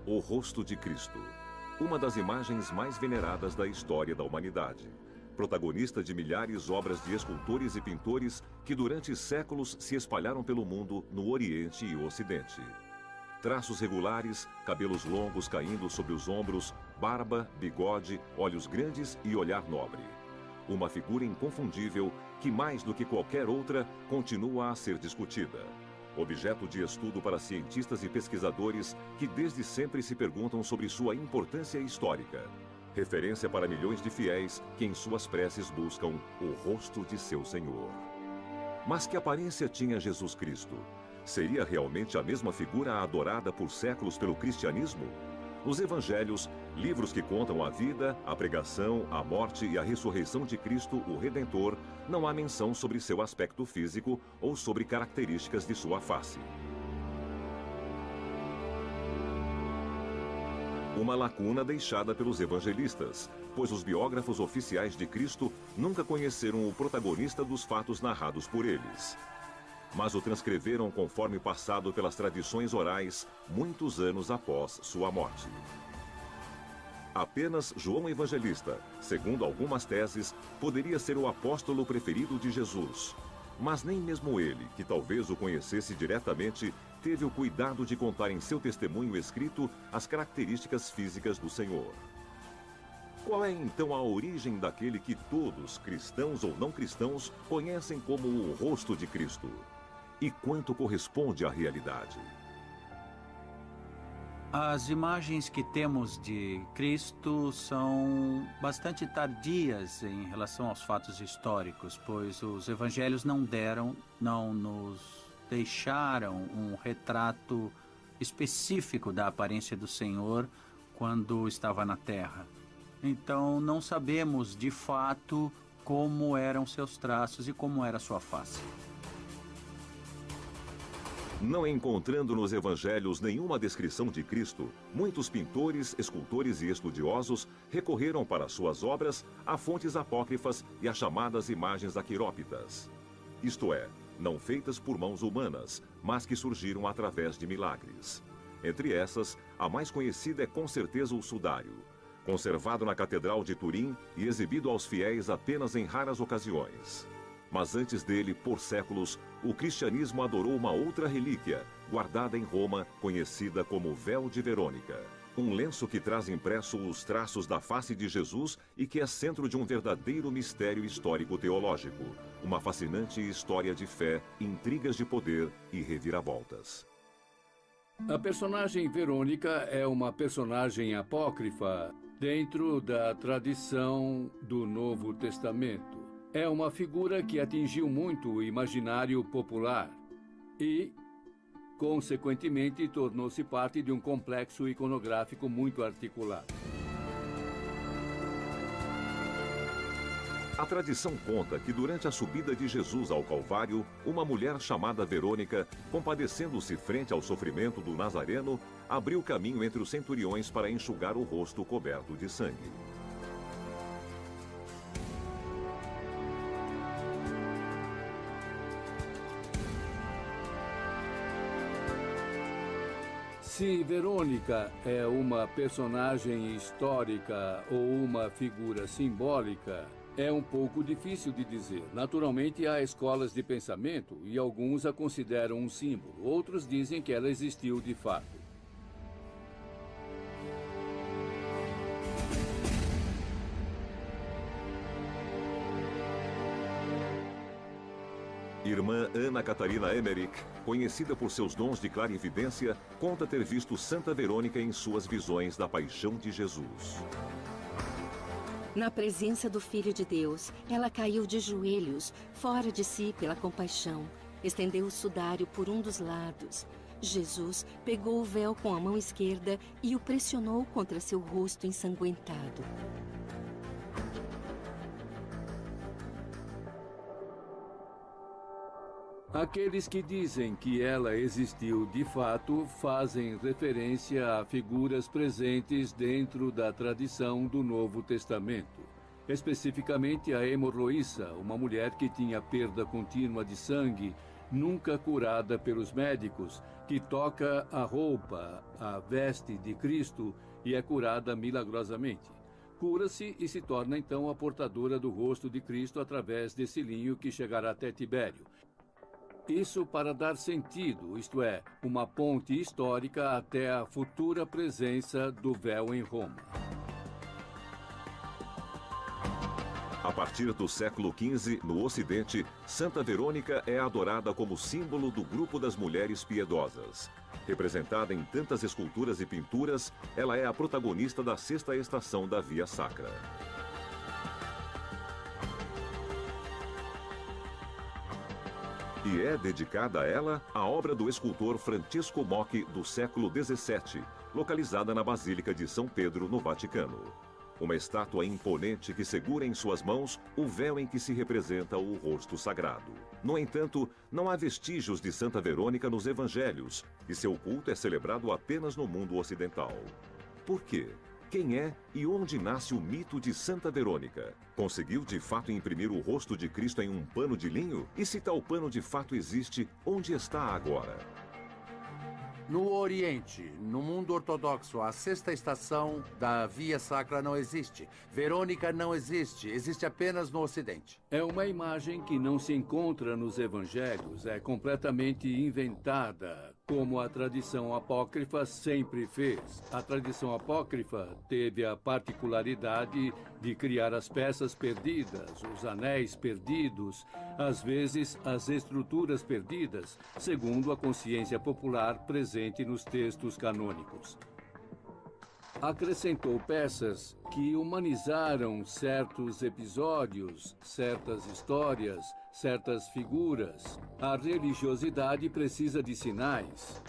O rosto de Cristo, uma das imagens mais veneradas da história da humanidade. Protagonista de milhares de obras de escultores e pintores que durante séculos se espalharam pelo mundo no Oriente e Ocidente. Traços regulares, cabelos longos caindo sobre os ombros, barba, bigode, olhos grandes e olhar nobre. Uma figura inconfundível que, mais do que qualquer outra, continua a ser discutida. Objeto de estudo para cientistas e pesquisadores que desde sempre se perguntam sobre sua importância histórica. Referência para milhões de fiéis que em suas preces buscam o rosto de seu Senhor. Mas que aparência tinha Jesus Cristo? Seria realmente a mesma figura adorada por séculos pelo cristianismo? Os evangelhos, livros que contam a vida, a pregação, a morte e a ressurreição de Cristo, o Redentor, não há menção sobre seu aspecto físico ou sobre características de sua face. Uma lacuna deixada pelos evangelistas, pois os biógrafos oficiais de Cristo nunca conheceram o protagonista dos fatos narrados por eles. Mas o transcreveram conforme passado pelas tradições orais, muitos anos após sua morte. Apenas João Evangelista, segundo algumas teses, poderia ser o apóstolo preferido de Jesus. Mas nem mesmo ele, que talvez o conhecesse diretamente, teve o cuidado de contar em seu testemunho escrito as características físicas do Senhor. Qual é então a origem daquele que todos, cristãos ou não cristãos, conhecem como o rosto de Cristo? E quanto corresponde à realidade? As imagens que temos de Cristo são bastante tardias em relação aos fatos históricos, pois os evangelhos não nos deixaram um retrato específico da aparência do Senhor quando estava na terra. Então não sabemos de fato como eram seus traços e como era sua face. Não encontrando nos evangelhos nenhuma descrição de Cristo, muitos pintores, escultores e estudiosos recorreram para suas obras a fontes apócrifas e às chamadas imagens aquerópitas. Isto é, não feitas por mãos humanas, mas que surgiram através de milagres. Entre essas, a mais conhecida é com certeza o sudário, conservado na Catedral de Turim e exibido aos fiéis apenas em raras ocasiões. Mas antes dele, por séculos, o cristianismo adorou uma outra relíquia, guardada em Roma, conhecida como Véu de Verônica. Um lenço que traz impresso os traços da face de Jesus e que é centro de um verdadeiro mistério histórico-teológico. Uma fascinante história de fé, intrigas de poder e reviravoltas. A personagem Verônica é uma personagem apócrifa dentro da tradição do Novo Testamento. É uma figura que atingiu muito o imaginário popular e, consequentemente, tornou-se parte de um complexo iconográfico muito articulado. A tradição conta que durante a subida de Jesus ao Calvário, uma mulher chamada Verônica, compadecendo-se frente ao sofrimento do Nazareno, abriu caminho entre os centuriões para enxugar o rosto coberto de sangue. Se Verônica é uma personagem histórica ou uma figura simbólica, é um pouco difícil de dizer. Naturalmente, há escolas de pensamento e alguns a consideram um símbolo. Outros dizem que ela existiu de fato. Irmã Ana Catarina Emmerich, conhecida por seus dons de clarividência, conta ter visto Santa Verônica em suas visões da paixão de Jesus. Na presença do Filho de Deus, ela caiu de joelhos, fora de si pela compaixão. Estendeu o sudário por um dos lados. Jesus pegou o véu com a mão esquerda e o pressionou contra seu rosto ensanguentado. Aqueles que dizem que ela existiu de fato fazem referência a figuras presentes dentro da tradição do Novo Testamento. Especificamente a hemorroíça, uma mulher que tinha perda contínua de sangue nunca curada pelos médicos, que toca a roupa, a veste de Cristo e é curada milagrosamente. Cura-se e se torna então a portadora do rosto de Cristo através desse linho que chegará até Tibério. Isso para dar sentido, isto é, uma ponte histórica até a futura presença do véu em Roma. A partir do século XV, no Ocidente, Santa Verônica é adorada como símbolo do grupo das mulheres piedosas. Representada em tantas esculturas e pinturas, ela é a protagonista da sexta estação da Via Sacra. E é dedicada a ela a obra do escultor Francesco Mocchi do século XVII, localizada na Basílica de São Pedro, no Vaticano. Uma estátua imponente que segura em suas mãos o véu em que se representa o rosto sagrado. No entanto, não há vestígios de Santa Verônica nos evangelhos, e seu culto é celebrado apenas no mundo ocidental. Por quê? Quem é e onde nasce o mito de Santa Verônica? Conseguiu de fato imprimir o rosto de Cristo em um pano de linho? E se tal pano de fato existe, onde está agora? No Oriente, no mundo ortodoxo, a sexta estação da Via Sacra não existe. Verônica não existe, existe apenas no Ocidente. É uma imagem que não se encontra nos evangelhos, é completamente inventada, como a tradição apócrifa sempre fez. A tradição apócrifa teve a particularidade de criar as peças perdidas, os anéis perdidos, às vezes as estruturas perdidas, segundo a consciência popular presente nos textos canônicos. Acrescentou peças que humanizaram certos episódios, certas histórias, certas figuras. A religiosidade precisa de sinais.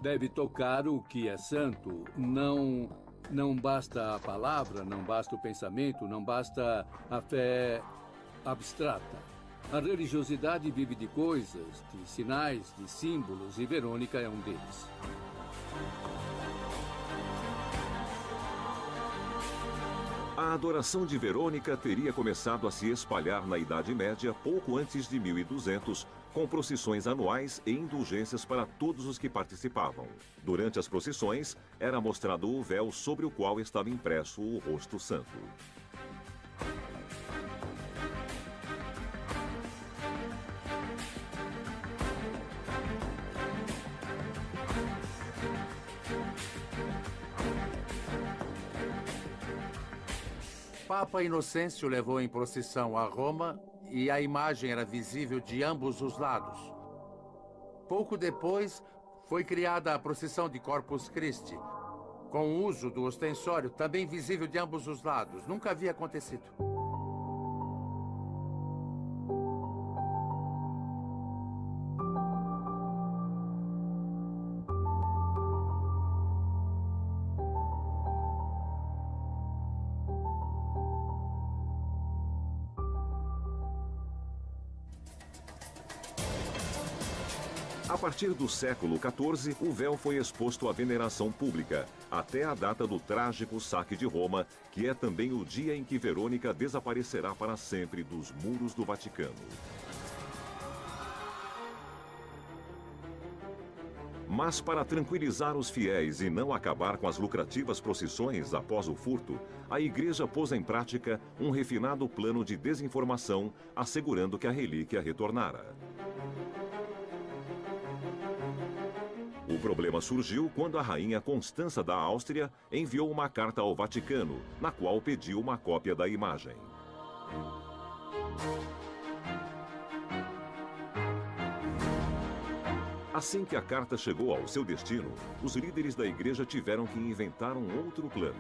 Deve tocar o que é santo. Não basta a palavra, não basta o pensamento, não basta a fé abstrata. A religiosidade vive de coisas, de sinais, de símbolos, e Verônica é um deles. A adoração de Verônica teria começado a se espalhar na Idade Média pouco antes de 1200, com procissões anuais e indulgências para todos os que participavam. Durante as procissões, era mostrado o véu sobre o qual estava impresso o rosto santo. Papa Inocêncio levou em procissão a Roma e a imagem era visível de ambos os lados. Pouco depois, foi criada a procissão de Corpus Christi, com o uso do ostensório também visível de ambos os lados. Nunca havia acontecido. A partir do século XIV, o véu foi exposto à veneração pública, até a data do trágico saque de Roma, que é também o dia em que Verônica desaparecerá para sempre dos muros do Vaticano. Mas para tranquilizar os fiéis e não acabar com as lucrativas procissões após o furto, a igreja pôs em prática um refinado plano de desinformação, assegurando que a relíquia retornara. O problema surgiu quando a rainha Constança da Áustria enviou uma carta ao Vaticano, na qual pediu uma cópia da imagem. Assim que a carta chegou ao seu destino, os líderes da igreja tiveram que inventar um outro plano.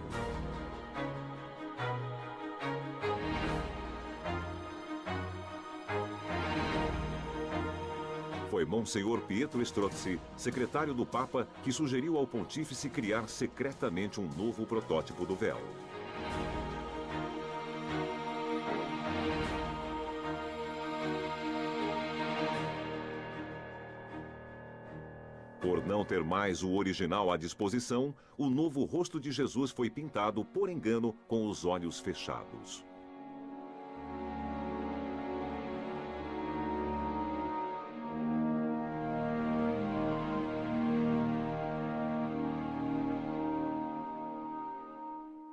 Foi Monsenhor Pietro Strozzi, secretário do Papa, que sugeriu ao pontífice criar secretamente um novo protótipo do véu. Por não ter mais o original à disposição, o novo rosto de Jesus foi pintado, por engano, com os olhos fechados.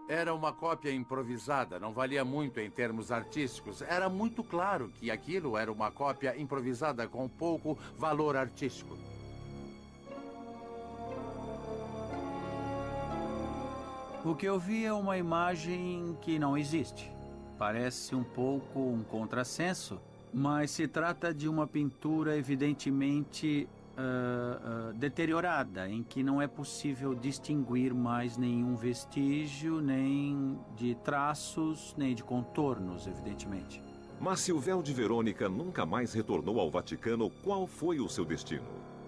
Era uma cópia improvisada, não valia muito em termos artísticos. Era muito claro que aquilo era uma cópia improvisada com pouco valor artístico. O que eu vi é uma imagem que não existe. Parece um pouco um contrassenso, mas se trata de uma pintura evidentemente deteriorada, em que não é possível distinguir mais nenhum vestígio, nem de traços, nem de contornos, evidentemente. Mas se o véu de Verônica nunca mais retornou ao Vaticano, qual foi o seu destino?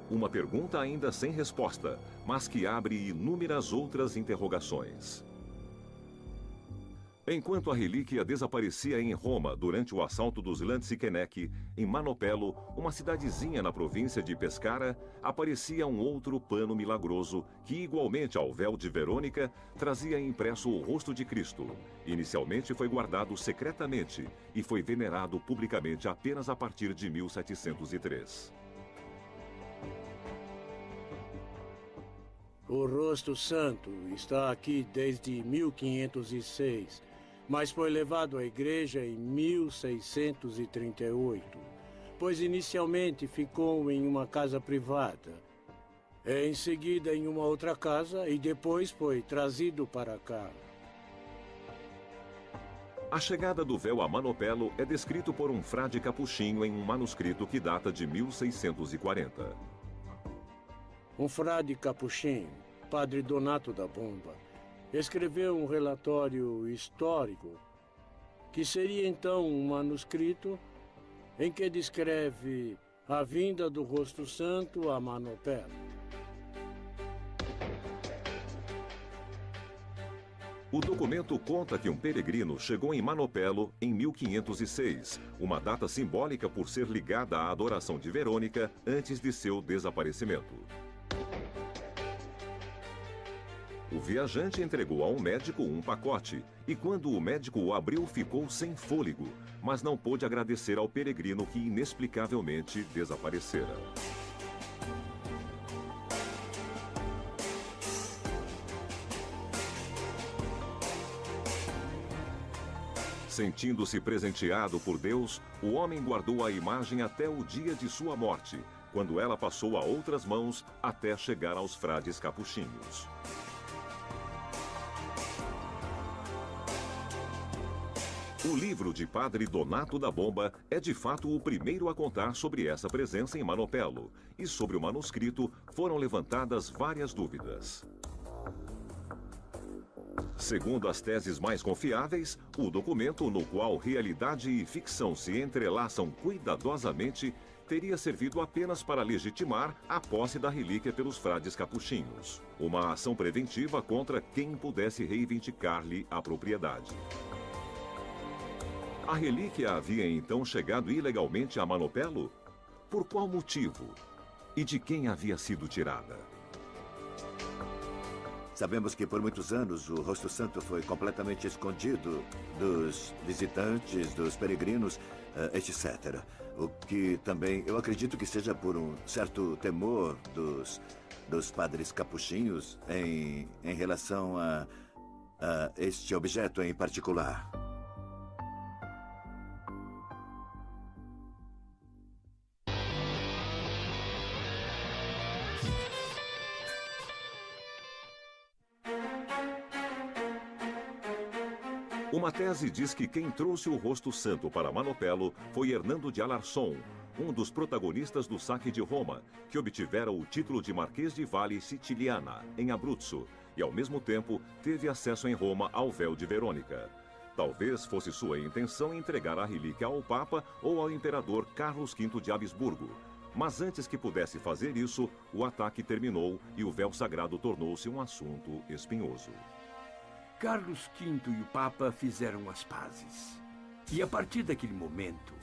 Uma pergunta ainda sem resposta, mas que abre inúmeras outras interrogações. Enquanto a relíquia desaparecia em Roma durante o assalto dos Lanzichenecchi, em Manopello, uma cidadezinha na província de Pescara, aparecia um outro pano milagroso que, igualmente ao véu de Verônica, trazia impresso o rosto de Cristo. Inicialmente foi guardado secretamente e foi venerado publicamente apenas a partir de 1703. O rosto santo está aqui desde 1506. Mas foi levado à igreja em 1638, pois inicialmente ficou em uma casa privada. Em seguida em uma outra casa e depois foi trazido para cá. A chegada do véu a Manopello é descrito por um frade capuchinho em um manuscrito que data de 1640. Um frade capuchinho, Padre Donato da Bomba, escreveu um relatório histórico, que seria então um manuscrito em que descreve a vinda do rosto santo a Manopello. O documento conta que um peregrino chegou em Manopello em 1506, uma data simbólica por ser ligada à adoração de Verônica antes de seu desaparecimento. O viajante entregou a um médico um pacote e, quando o médico o abriu, ficou sem fôlego, mas não pôde agradecer ao peregrino que inexplicavelmente desaparecera. Sentindo-se presenteado por Deus, o homem guardou a imagem até o dia de sua morte, quando ela passou a outras mãos até chegar aos frades capuchinhos. O livro de Padre Donato da Bomba é de fato o primeiro a contar sobre essa presença em Manopello, e sobre o manuscrito foram levantadas várias dúvidas. Segundo as teses mais confiáveis, o documento, no qual realidade e ficção se entrelaçam cuidadosamente, teria servido apenas para legitimar a posse da relíquia pelos frades capuchinhos, uma ação preventiva contra quem pudesse reivindicar-lhe a propriedade. A relíquia havia então chegado ilegalmente a Manopello? Por qual motivo? E de quem havia sido tirada? Sabemos que por muitos anos o rosto santo foi completamente escondido dos visitantes, dos peregrinos, etc. O que também eu acredito que seja por um certo temor dos padres capuchinhos em relação a este objeto em particular. Uma tese diz que quem trouxe o rosto santo para Manopello foi Hernando de Alarcón, um dos protagonistas do saque de Roma, que obtivera o título de Marquês de Valle Siciliana, em Abruzzo, e ao mesmo tempo teve acesso em Roma ao véu de Verônica. Talvez fosse sua intenção entregar a relíquia ao Papa ou ao imperador Carlos V de Habsburgo. Mas antes que pudesse fazer isso, o ataque terminou e o véu sagrado tornou-se um assunto espinhoso. Carlos V e o Papa fizeram as pazes. E a partir daquele momento,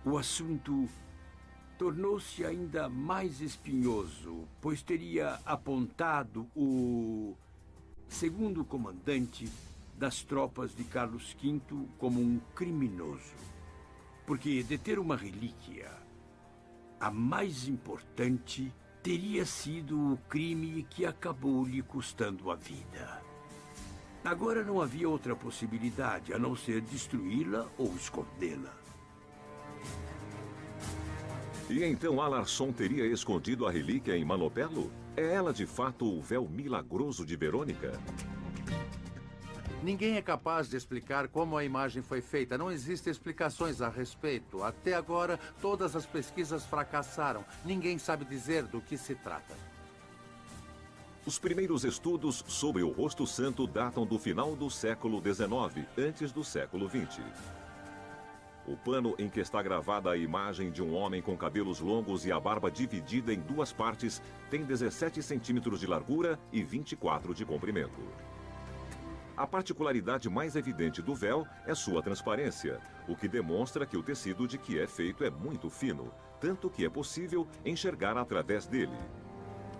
o assunto tornou-se ainda mais espinhoso, pois teria apontado o segundo comandante das tropas de Carlos V como um criminoso. Porque deter uma relíquia, a mais importante, teria sido o crime que acabou lhe custando a vida. Agora não havia outra possibilidade a não ser destruí-la ou escondê-la. E então Alarson teria escondido a relíquia em Manopelo? É ela de fato o véu milagroso de Verônica? Ninguém é capaz de explicar como a imagem foi feita. Não existem explicações a respeito. Até agora, todas as pesquisas fracassaram. Ninguém sabe dizer do que se trata. Os primeiros estudos sobre o rosto santo datam do final do século XIX, antes do século XX. O pano em que está gravada a imagem de um homem com cabelos longos e a barba dividida em duas partes tem 17 centímetros de largura e 24 de comprimento. A particularidade mais evidente do véu é sua transparência, o que demonstra que o tecido de que é feito é muito fino, tanto que é possível enxergar através dele.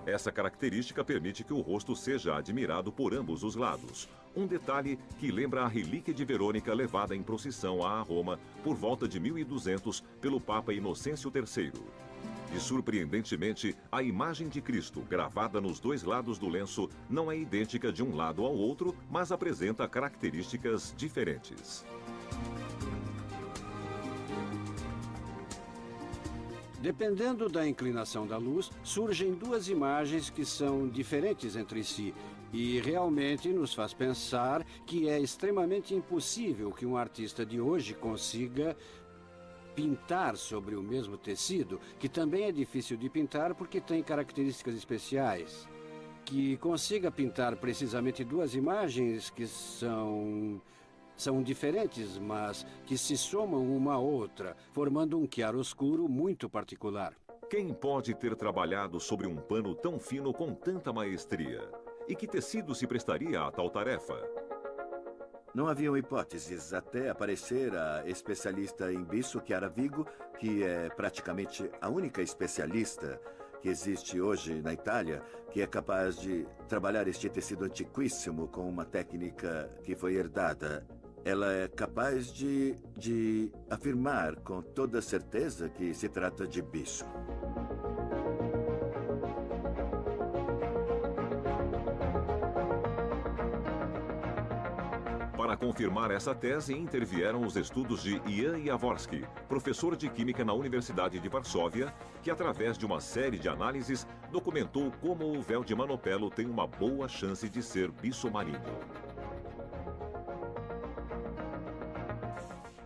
Essa característica permite que o rosto seja admirado por ambos os lados, um detalhe que lembra a relíquia de Verônica levada em procissão a Roma por volta de 1200 pelo Papa Inocêncio III. E, surpreendentemente, a imagem de Cristo, gravada nos dois lados do lenço, não é idêntica de um lado ao outro, mas apresenta características diferentes. Dependendo da inclinação da luz, surgem duas imagens que são diferentes entre si e realmente nos faz pensar que é extremamente impossível que um artista de hoje consiga pintar sobre o mesmo tecido, que também é difícil de pintar porque tem características especiais. Que consiga pintar precisamente duas imagens que são diferentes, mas que se somam uma à outra, formando um chiaroscuro muito particular. Quem pode ter trabalhado sobre um pano tão fino com tanta maestria? E que tecido se prestaria a tal tarefa? Não haviam hipóteses até aparecer a especialista em bisso, Chiara Vigo, que é praticamente a única especialista que existe hoje na Itália, que é capaz de trabalhar este tecido antiquíssimo com uma técnica que foi herdada. Ela é capaz de afirmar com toda certeza que se trata de bisso. Para confirmar essa tese, intervieram os estudos de Jan Jaworski, professor de Química na Universidade de Varsóvia, que, através de uma série de análises, documentou como o véu de Manopelo tem uma boa chance de ser bisso marinho.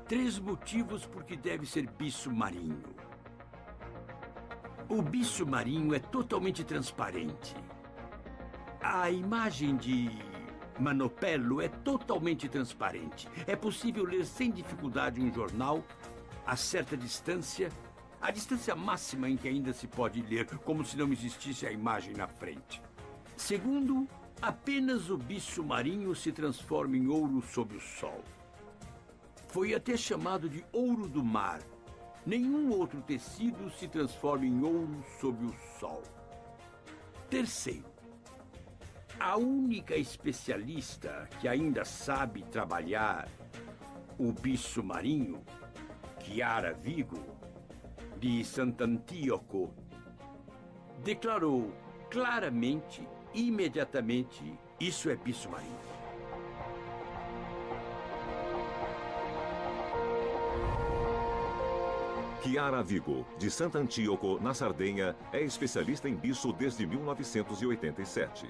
3 motivos por que deve ser bisso marinho. O bisso marinho é totalmente transparente. A imagem de Manopelo é totalmente transparente. É possível ler sem dificuldade um jornal a certa distância, a distância máxima em que ainda se pode ler, como se não existisse a imagem na frente. Segundo, apenas o bisso marinho se transforma em ouro sob o sol. Foi até chamado de ouro do mar. Nenhum outro tecido se transforma em ouro sob o sol. Terceiro, a única especialista que ainda sabe trabalhar o bisso marinho, Chiara Vigo, de Sant'Antioco, declarou claramente, imediatamente, isso é bisso marinho. Chiara Vigo, de Sant'Antioco, na Sardenha, é especialista em bisso desde 1987.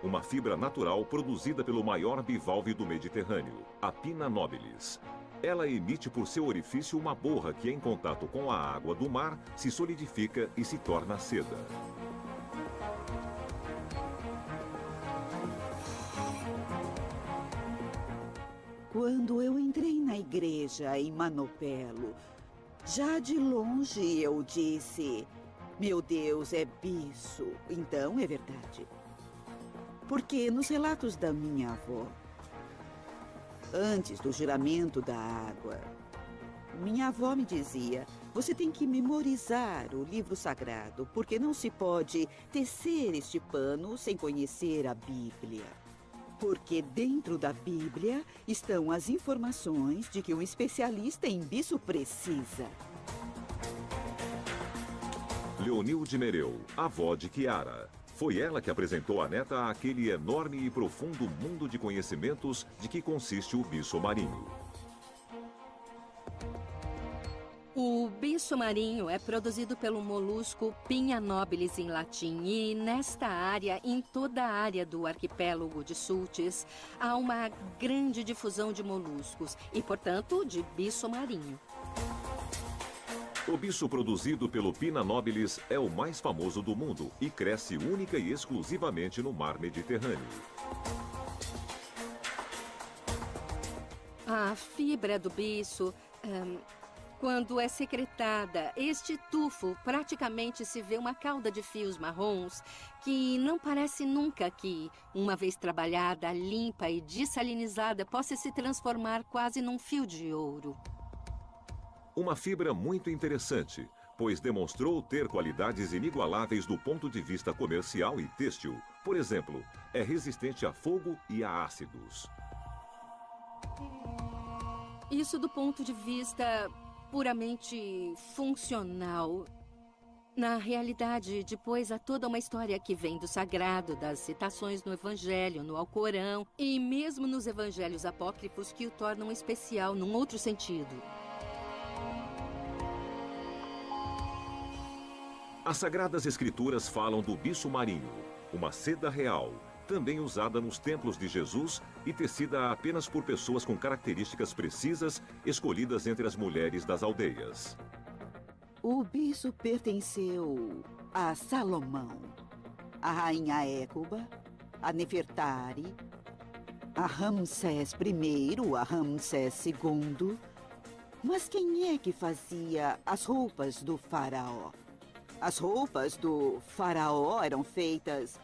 Uma fibra natural produzida pelo maior bivalve do Mediterrâneo, a Pinna nobilis. Ela emite por seu orifício uma borra que, em contato com a água do mar, se solidifica e se torna seda. Quando eu entrei na igreja em Manopelo, já de longe eu disse: meu Deus, é bisso. Então é verdade. Porque nos relatos da minha avó, antes do juramento da água, minha avó me dizia: você tem que memorizar o livro sagrado, porque não se pode tecer este pano sem conhecer a Bíblia. Porque dentro da Bíblia estão as informações de que um especialista em bisso precisa. Leonilde Mereu, avó de Chiara. Foi ela que apresentou a neta àquele enorme e profundo mundo de conhecimentos de que consiste o bicho marinho. O bicho marinho é produzido pelo molusco Pinha nobilis em latim e nesta área, em toda a área do arquipélago de Sultes, há uma grande difusão de moluscos e, portanto, de bicho marinho. O bicho produzido pelo Pinna nobilis é o mais famoso do mundo e cresce única e exclusivamente no mar Mediterrâneo. A fibra do bicho, quando é secretada, este tufo praticamente se vê uma cauda de fios marrons que não parece nunca que, uma vez trabalhada, limpa e dessalinizada, possa se transformar quase num fio de ouro. Uma fibra muito interessante, pois demonstrou ter qualidades inigualáveis do ponto de vista comercial e têxtil. Por exemplo, é resistente a fogo e a ácidos. Isso do ponto de vista puramente funcional. Na realidade, depois há toda uma história que vem do sagrado, das citações no Evangelho, no Alcorão e mesmo nos Evangelhos apócrifos que o tornam especial num outro sentido. As Sagradas Escrituras falam do bicho marinho, uma seda real, também usada nos templos de Jesus e tecida apenas por pessoas com características precisas, escolhidas entre as mulheres das aldeias. O bicho pertenceu a Salomão, a rainha Écuba, a Nefertari, a Ramsés I, a Ramsés II. Mas quem é que fazia as roupas do faraó? As roupas do faraó eram feitas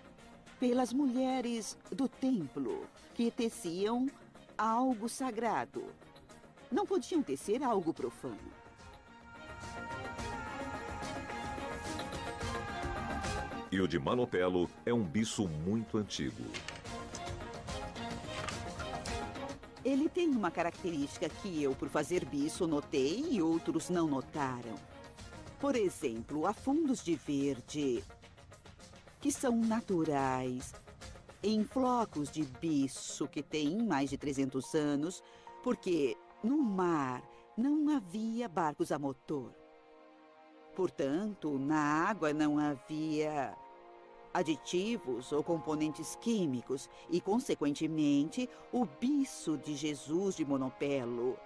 pelas mulheres do templo, que teciam algo sagrado. Não podiam tecer algo profano. E o de Manopelo é um bicho muito antigo. Ele tem uma característica que eu, por fazer bicho, notei e outros não notaram. Por exemplo, há fundos de verde que são naturais em flocos de bicho que têm mais de 300 anos, porque no mar não havia barcos a motor. Portanto, na água não havia aditivos ou componentes químicos e, consequentemente, o bicho de Jesus de Monopelo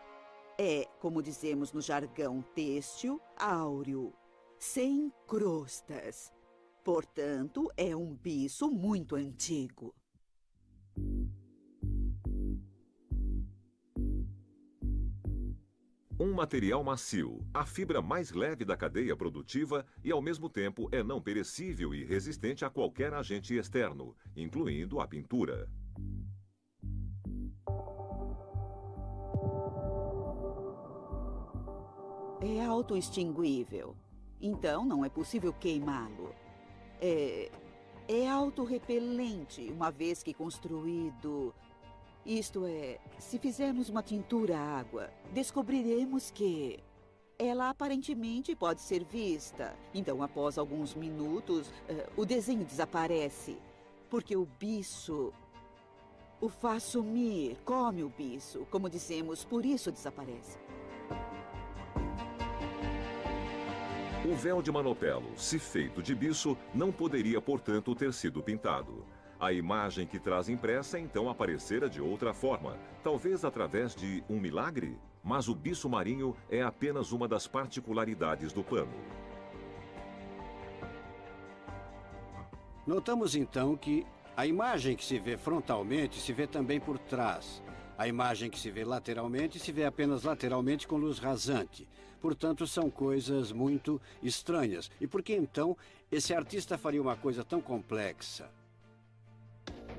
é, como dizemos no jargão têxtil, áureo, sem crostas. Portanto, é um bicho muito antigo. Um material macio, a fibra mais leve da cadeia produtiva e, ao mesmo tempo, é não perecível e resistente a qualquer agente externo, incluindo a pintura. É autoextinguível, então não é possível queimá-lo. É autorrepelente, uma vez que construído. Isto é, se fizermos uma tintura à água, descobriremos que ela aparentemente pode ser vista. Então, após alguns minutos, o desenho desaparece, porque o bicho o faz sumir, come o bicho, como dizemos, por isso desaparece. O véu de Manopelo, se feito de bicho, não poderia, portanto, ter sido pintado. A imagem que traz impressa então aparecera de outra forma, talvez através de um milagre? Mas o bicho marinho é apenas uma das particularidades do pano. Notamos então que a imagem que se vê frontalmente se vê também por trás. A imagem que se vê lateralmente se vê apenas lateralmente com luz rasante. Portanto, são coisas muito estranhas. E por que então esse artista faria uma coisa tão complexa?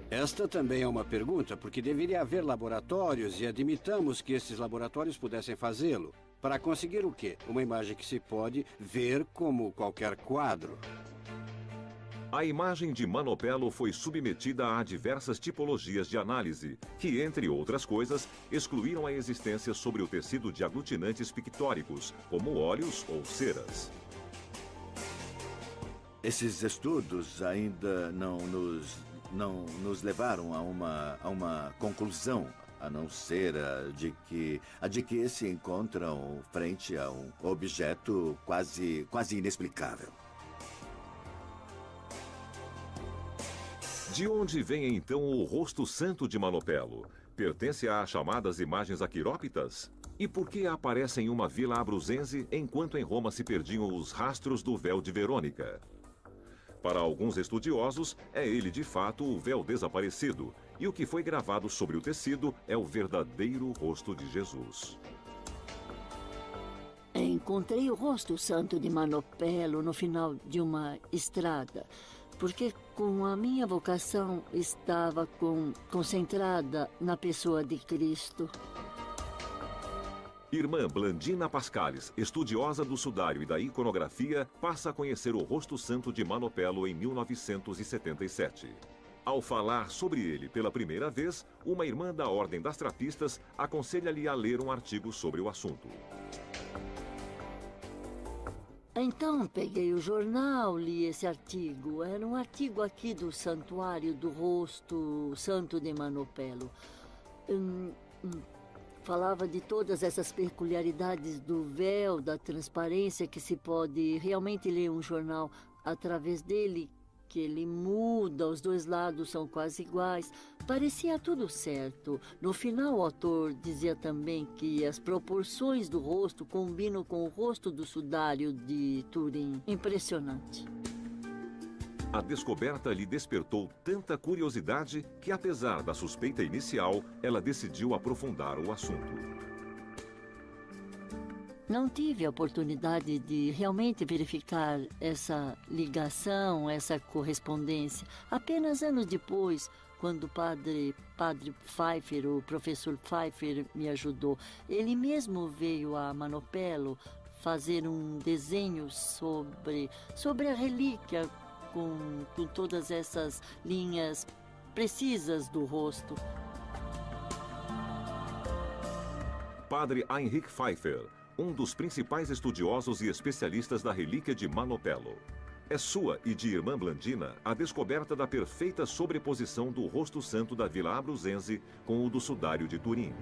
Esta também é uma pergunta, porque deveria haver laboratórios e admitamos que esses laboratórios pudessem fazê-lo. Para conseguir o quê? Uma imagem que se pode ver como qualquer quadro. A imagem de Manopelo foi submetida a diversas tipologias de análise, que, entre outras coisas, excluíram a existência sobre o tecido de aglutinantes pictóricos, como óleos ou ceras. esses estudos ainda não nos levaram a uma conclusão, a não ser a de que se encontram frente a um objeto quase inexplicável. De onde vem então o rosto santo de Manopelo? Pertence às chamadas imagens aquirópitas? E por que aparece em uma vila abruzense enquanto em Roma se perdiam os rastros do véu de Verônica? Para alguns estudiosos, é ele de fato o véu desaparecido, e o que foi gravado sobre o tecido é o verdadeiro rosto de Jesus. Encontrei o rosto santo de Manopelo no final de uma estrada, porque com a minha vocação estava concentrada na pessoa de Cristo. Irmã Blandina Pascalis, estudiosa do sudário e da iconografia, passa a conhecer o rosto santo de Manopelo em 1977. Ao falar sobre ele pela primeira vez, uma irmã da Ordem das Trapistas aconselha-lhe a ler um artigo sobre o assunto. Então peguei o jornal, li esse artigo. Era um artigo aqui do Santuário do Rosto Santo de Manopelo. Falava de todas essas peculiaridades do véu, da transparência, que se pode realmente ler um jornal através dele, que ele muda, os dois lados são quase iguais. Parecia tudo certo. No final, o autor dizia também que as proporções do rosto combinam com o rosto do sudário de Turim. Impressionante. A descoberta lhe despertou tanta curiosidade que, apesar da suspeita inicial, ela decidiu aprofundar o assunto. Não tive a oportunidade de realmente verificar essa ligação, essa correspondência. Apenas anos depois, quando o padre Pfeiffer, o professor Pfeiffer, me ajudou. Ele mesmo veio a Manopelo fazer um desenho sobre a relíquia, com todas essas linhas precisas do rosto. Padre Heinrich Pfeiffer, um dos principais estudiosos e especialistas da relíquia de Manopelo. É sua e de irmã Blandina a descoberta da perfeita sobreposição do rosto santo da Vila Abruzense com o do sudário de Turim.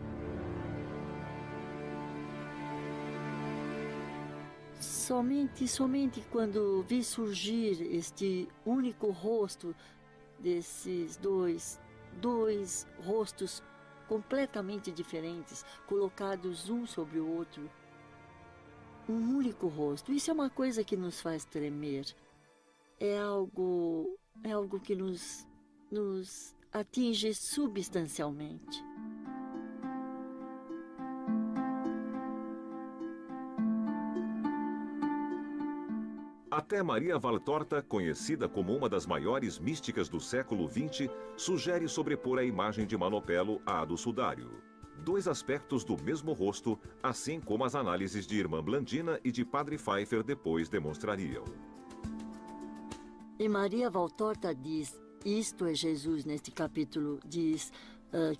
Somente quando vi surgir este único rosto desses dois rostos completamente diferentes, colocados um sobre o outro. Um único rosto. Isso é uma coisa que nos faz tremer. É algo que nos atinge substancialmente. Até Maria Valtorta, conhecida como uma das maiores místicas do século XX, sugere sobrepor a imagem de Manopelo à do sudário. Dois aspectos do mesmo rosto, assim como as análises de irmã Blandina e de padre Pfeiffer depois demonstrariam. E Maria Valtorta diz, isto é Jesus neste capítulo, diz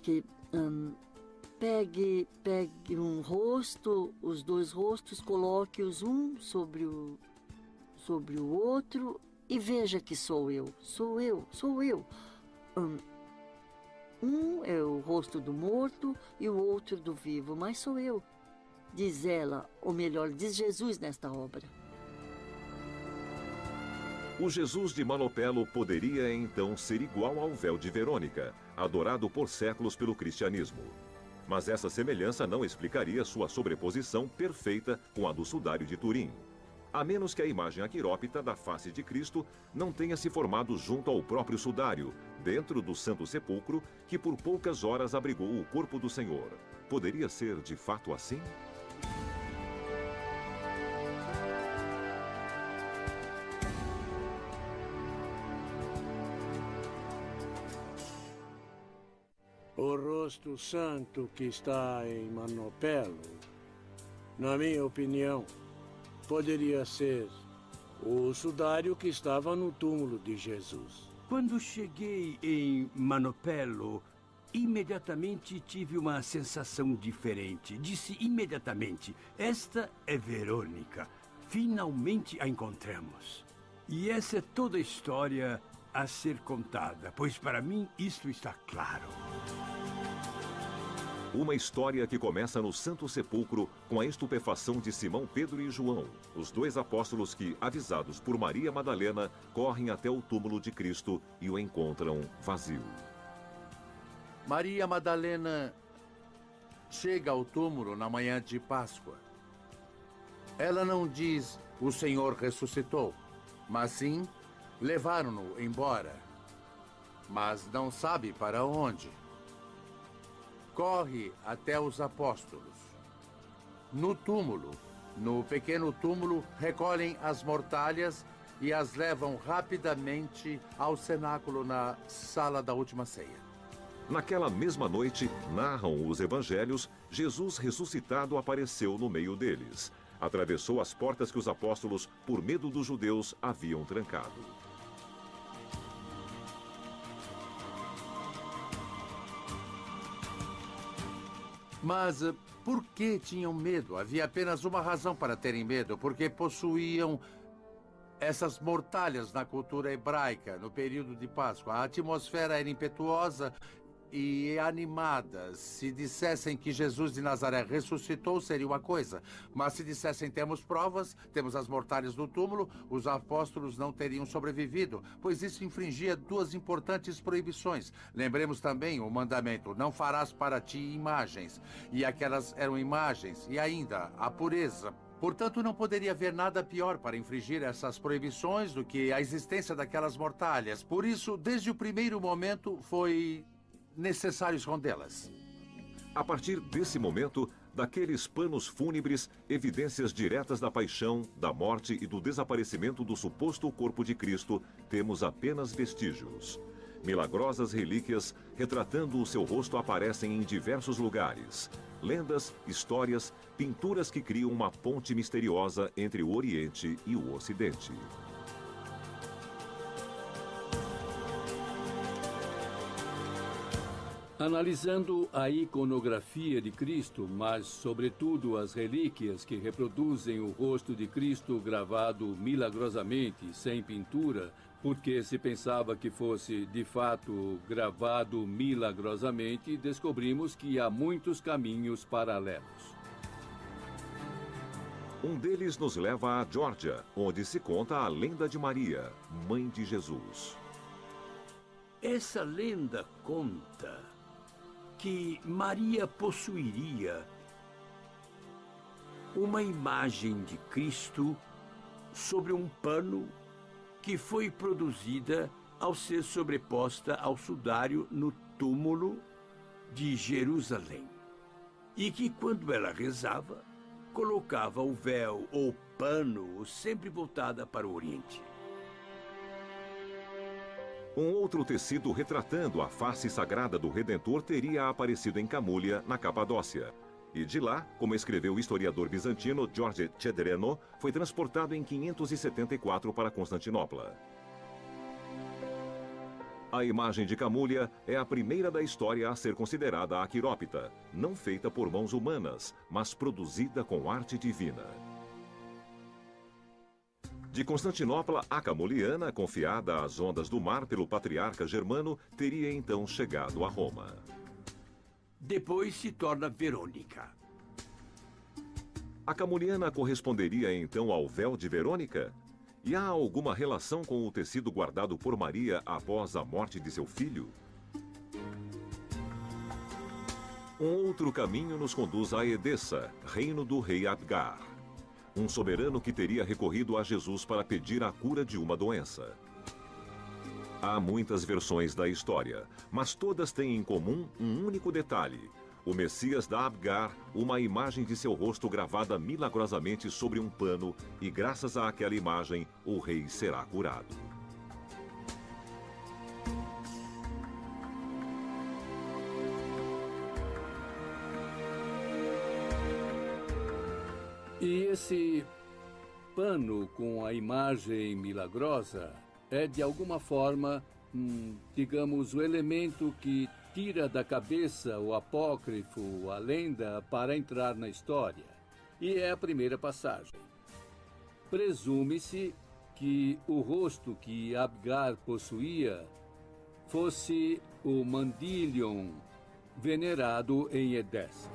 que pegue um rosto, os dois rostos, coloque-os um sobre o outro e veja que sou eu. Um é o rosto do morto e o outro do vivo, mas sou eu, diz ela, ou melhor, diz Jesus nesta obra. O Jesus de Manopelo poderia então ser igual ao véu de Verônica, adorado por séculos pelo cristianismo. Mas essa semelhança não explicaria sua sobreposição perfeita com a do sudário de Turim, a menos que a imagem aquirópita da face de Cristo não tenha se formado junto ao próprio sudário, dentro do Santo Sepulcro, que por poucas horas abrigou o corpo do Senhor. Poderia ser de fato assim? O rosto santo que está em Manopelo, na minha opinião, poderia ser o sudário que estava no túmulo de Jesus. Quando cheguei em Manopelo, imediatamente tive uma sensação diferente. Disse imediatamente, esta é Verônica. Finalmente a encontramos. E essa é toda a história a ser contada, pois para mim isto está claro. Uma história que começa no Santo Sepulcro com a estupefação de Simão, Pedro e João, os dois apóstolos que, avisados por Maria Madalena, correm até o túmulo de Cristo e o encontram vazio. Maria Madalena chega ao túmulo na manhã de Páscoa. Ela não diz, o Senhor ressuscitou, mas sim, levaram-no embora. Mas não sabe para onde. Corre até os apóstolos. No túmulo, no pequeno túmulo, recolhem as mortalhas e as levam rapidamente ao cenáculo na sala da última ceia. Naquela mesma noite, narram os evangelhos, Jesus ressuscitado apareceu no meio deles. Atravessou as portas que os apóstolos, por medo dos judeus, haviam trancado. Mas por que tinham medo? Havia apenas uma razão para terem medo, porque possuíam essas mortalhas na cultura hebraica, no período de Páscoa. A atmosfera era impetuosa e animada. Se dissessem que Jesus de Nazaré ressuscitou, seria uma coisa. Mas se dissessem temos provas, temos as mortalhas do túmulo, os apóstolos não teriam sobrevivido, pois isso infringia duas importantes proibições. Lembremos também o mandamento, não farás para ti imagens. E aquelas eram imagens. E ainda, a pureza. Portanto, não poderia haver nada pior para infringir essas proibições do que a existência daquelas mortalhas. Por isso, desde o primeiro momento, foi necessário escondê-las. A partir desse momento, daqueles panos fúnebres, evidências diretas da paixão, da morte e do desaparecimento do suposto corpo de Cristo, temos apenas vestígios. Milagrosas relíquias retratando o seu rosto aparecem em diversos lugares. Lendas, histórias, pinturas que criam uma ponte misteriosa entre o Oriente e o Ocidente. Analisando a iconografia de Cristo, mas sobretudo as relíquias que reproduzem o rosto de Cristo gravado milagrosamente, sem pintura, porque se pensava que fosse de fato gravado milagrosamente, descobrimos que há muitos caminhos paralelos. Um deles nos leva à Geórgia, onde se conta a lenda de Maria, mãe de Jesus. Essa lenda conta que Maria possuiria uma imagem de Cristo sobre um pano que foi produzida ao ser sobreposta ao sudário no túmulo de Jerusalém. E que, quando ela rezava, colocava o véu ou pano sempre voltada para o Oriente. Um outro tecido retratando a face sagrada do Redentor teria aparecido em Camúlia, na Capadócia. E de lá, como escreveu o historiador bizantino George Cedreno, foi transportado em 574 para Constantinopla. A imagem de Camúlia é a primeira da história a ser considerada aquirópita, não feita por mãos humanas, mas produzida com arte divina. De Constantinopla, a camuliana, confiada às ondas do mar pelo patriarca Germano, teria então chegado a Roma. Depois se torna Verônica. A camuliana corresponderia então ao véu de Verônica? E há alguma relação com o tecido guardado por Maria após a morte de seu filho? Um outro caminho nos conduz a Edessa, reino do rei Abgar. Um soberano que teria recorrido a Jesus para pedir a cura de uma doença. Há muitas versões da história, mas todas têm em comum um único detalhe. O Messias da Abgar, uma imagem de seu rosto gravada milagrosamente sobre um pano, e graças àquela imagem, o rei será curado. E esse pano com a imagem milagrosa é, de alguma forma, digamos, o elemento que tira da cabeça o apócrifo, a lenda, para entrar na história. E é a primeira passagem. Presume-se que que o rosto que Abgar possuía fosse o Mandilion, venerado em Edessa.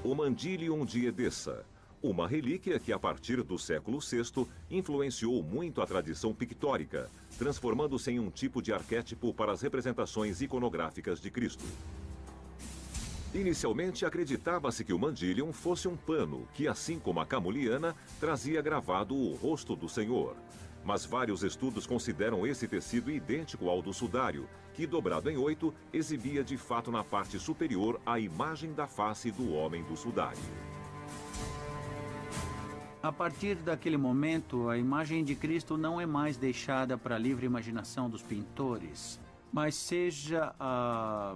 O Mandilion de Edessa, uma relíquia que a partir do século VI influenciou muito a tradição pictórica, transformando-se em um tipo de arquétipo para as representações iconográficas de Cristo. Inicialmente acreditava-se que o Mandilion fosse um pano que, assim como a camuliana, trazia gravado o rosto do Senhor. Mas vários estudos consideram esse tecido idêntico ao do sudário, que, dobrado em 8, exibia de fato na parte superior a imagem da face do homem do sudário. A partir daquele momento, a imagem de Cristo não é mais deixada para a livre imaginação dos pintores, mas seja a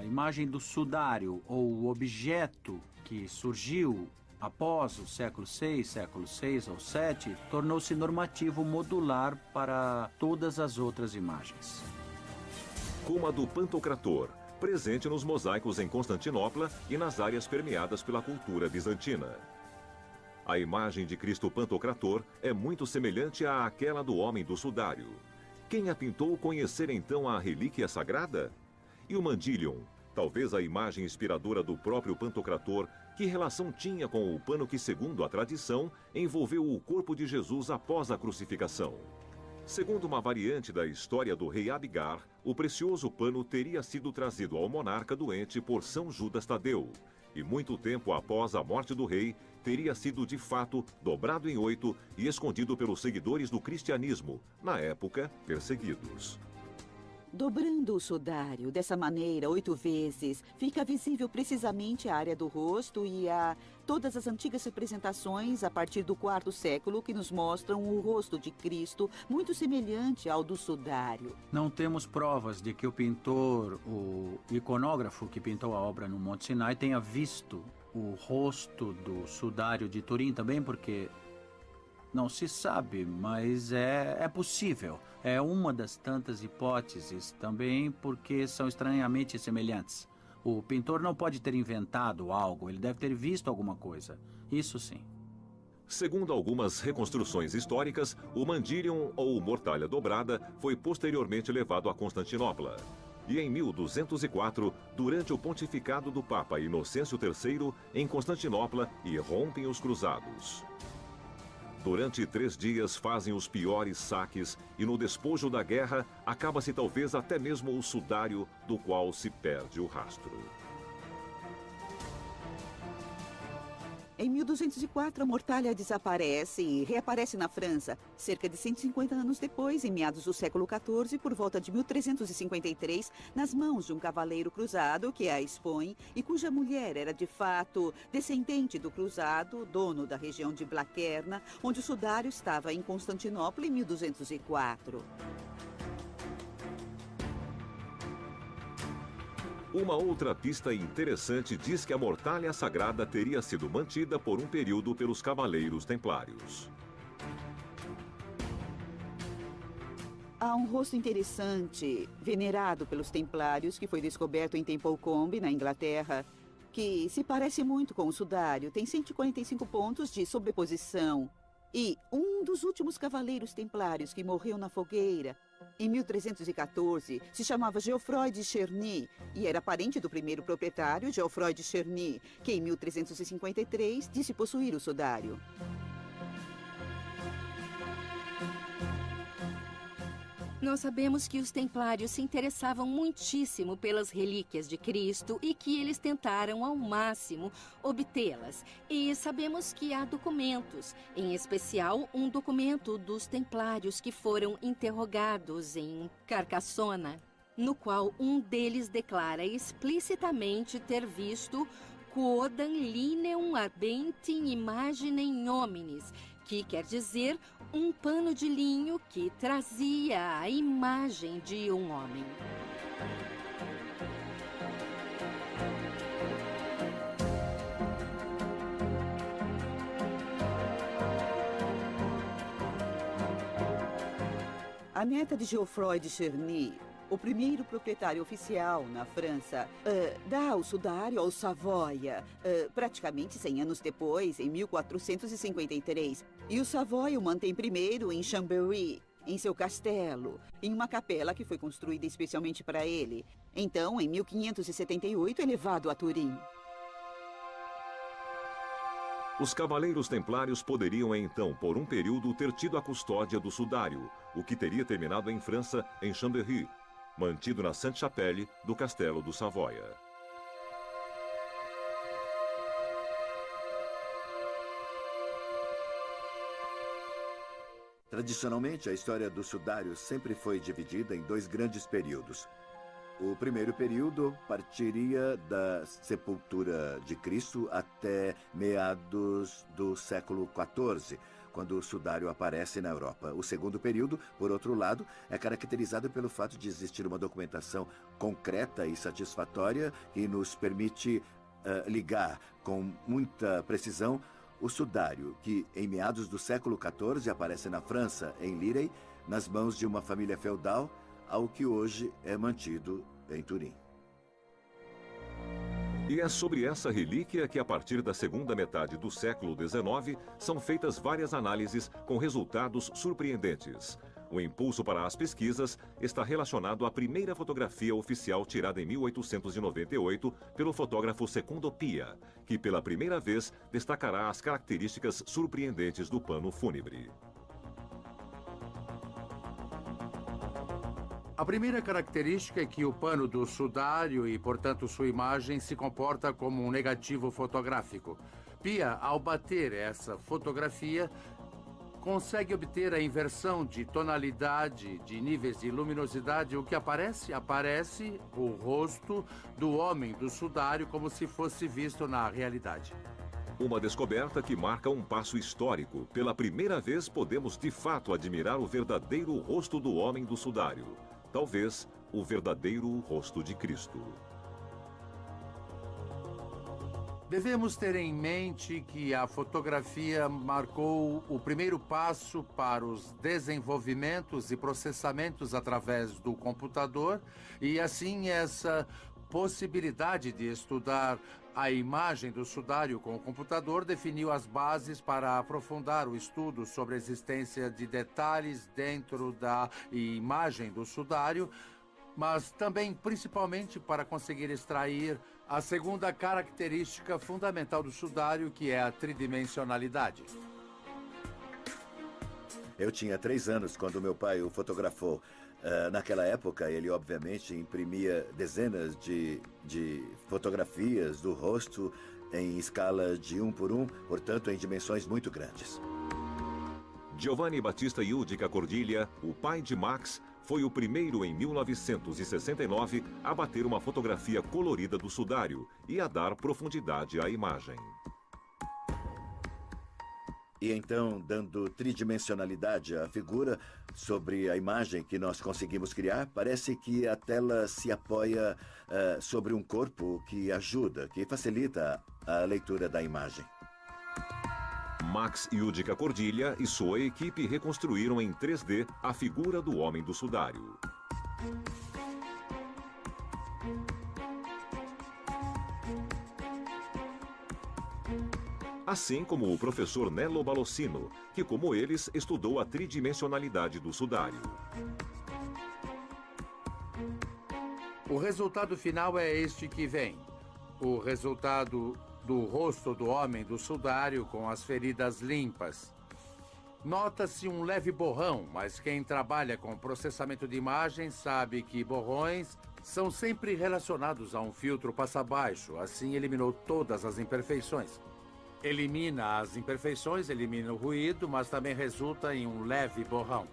imagem do sudário ou o objeto que surgiu após o século VI ou VII, tornou-se normativo modular para todas as outras imagens. Como a do Pantocrator, presente nos mosaicos em Constantinopla e nas áreas permeadas pela cultura bizantina. A imagem de Cristo Pantocrator é muito semelhante àquela do homem do sudário. Quem a pintou conhecer então a relíquia sagrada? E o Mandilion, talvez a imagem inspiradora do próprio Pantocrator, que relação tinha com o pano que, segundo a tradição, envolveu o corpo de Jesus após a crucificação? Segundo uma variante da história do rei Abgar, o precioso pano teria sido trazido ao monarca doente por São Judas Tadeu, e muito tempo após a morte do rei, teria sido de fato dobrado em 8 e escondido pelos seguidores do cristianismo, na época perseguidos. Dobrando o sudário dessa maneira 8 vezes, fica visível precisamente a área do rosto e todas as antigas representações a partir do IV século que nos mostram o rosto de Cristo muito semelhante ao do sudário. Não temos provas de que o pintor, o iconógrafo que pintou a obra no Monte Sinai, tenha visto o rosto do sudário de Turim também, porque não se sabe, mas é possível. É uma das tantas hipóteses também, porque são estranhamente semelhantes. O pintor não pode ter inventado algo, ele deve ter visto alguma coisa. Isso sim. Segundo algumas reconstruções históricas, o Mandilion ou mortalha dobrada foi posteriormente levado a Constantinopla. E em 1204, durante o pontificado do Papa Inocêncio III, em Constantinopla, irrompem os cruzados. Durante 3 dias fazem os piores saques e no despojo da guerra acaba-se talvez até mesmo o sudário do qual se perde o rastro. Em 1204, a mortalha desaparece e reaparece na França. Cerca de 150 anos depois, em meados do século XIV, por volta de 1353, nas mãos de um cavaleiro cruzado que a expõe e cuja mulher era de fato descendente do cruzado, dono da região de Blaquerna, onde o sudário estava em Constantinopla em 1204. Uma outra pista interessante diz que a mortalha sagrada teria sido mantida por um período pelos cavaleiros templários. Há um rosto interessante, venerado pelos templários, que foi descoberto em Templecombe, na Inglaterra, que se parece muito com o sudário, tem 145 pontos de sobreposição. E um dos últimos cavaleiros templários que morreu na fogueira, em 1314, se chamava Geoffroy de Cherny e era parente do primeiro proprietário, Geoffroy de Cherny, que em 1353 disse possuir o sudário. Nós sabemos que os templários se interessavam muitíssimo pelas relíquias de Cristo e que eles tentaram ao máximo obtê-las. E sabemos que há documentos, em especial um documento dos templários que foram interrogados em Carcassona, no qual um deles declara explicitamente ter visto quodam lineum habentem imaginem hominis, que quer dizer um pano de linho que trazia a imagem de um homem. A neta de Geoffroy de Cherny, o primeiro proprietário oficial na França, dá o sudário ao Savoia, praticamente 100 anos depois, em 1453. E o Savoy o mantém primeiro em Chambéry, em seu castelo, em uma capela que foi construída especialmente para ele. Então, em 1578, é levado a Turim. Os cavaleiros templários poderiam, então, por um período, ter tido a custódia do sudário, o que teria terminado em França, em Chambéry, mantido na Sainte-Chapelle do Castelo do Savoia. Tradicionalmente, a história do sudário sempre foi dividida em dois grandes períodos. O primeiro período partiria da sepultura de Cristo até meados do século XIV, quando o sudário aparece na Europa. O segundo período, por outro lado, é caracterizado pelo fato de existir uma documentação concreta e satisfatória que nos permite ligar com muita precisão o sudário, que em meados do século XIV aparece na França, em Lirey, nas mãos de uma família feudal, ao que hoje é mantido em Turim. E é sobre essa relíquia que, a partir da segunda metade do século XIX, são feitas várias análises com resultados surpreendentes. O impulso para as pesquisas está relacionado à primeira fotografia oficial tirada em 1898 pelo fotógrafo Secundo Pia, que pela primeira vez destacará as características surpreendentes do pano fúnebre. A primeira característica é que o pano do sudário e, portanto, sua imagem se comporta como um negativo fotográfico. Pia, ao bater essa fotografia, consegue obter a inversão de tonalidade, de níveis de luminosidade. O que aparece? Aparece o rosto do homem do sudário como se fosse visto na realidade. Uma descoberta que marca um passo histórico. Pela primeira vez podemos de fato admirar o verdadeiro rosto do homem do sudário. Talvez o verdadeiro rosto de Cristo. Devemos ter em mente que a fotografia marcou o primeiro passo para os desenvolvimentos e processamentos através do computador, e assim essa possibilidade de estudar a imagem do sudário com o computador definiu as bases para aprofundar o estudo sobre a existência de detalhes dentro da imagem do sudário, mas também principalmente para conseguir extrair a segunda característica fundamental do sudário, que é a tridimensionalidade. Eu tinha 3 anos quando meu pai o fotografou. Naquela época, ele obviamente imprimia dezenas de fotografias do rosto em escala de 1 por 1, portanto, em dimensões muito grandes. Giovanni Battista Yudica Cordiglia, o pai de Max, foi o primeiro em 1969 a bater uma fotografia colorida do sudário e a dar profundidade à imagem. E então, dando tridimensionalidade à figura sobre a imagem que nós conseguimos criar, parece que a tela se apoia sobre um corpo que ajuda, que facilita a leitura da imagem. Max Yudica Cordiglia e sua equipe reconstruíram em 3D a figura do homem do sudário. Assim como o professor Nello Balossino, que, como eles, estudou a tridimensionalidade do sudário. O resultado final é este que vem. O resultado do rosto do homem do sudário com as feridas limpas. Nota-se um leve borrão, mas quem trabalha com processamento de imagens sabe que borrões são sempre relacionados a um filtro passa-baixo. Assim, eliminou todas as imperfeições. Elimina as imperfeições, elimina o ruído, mas também resulta em um leve borrão.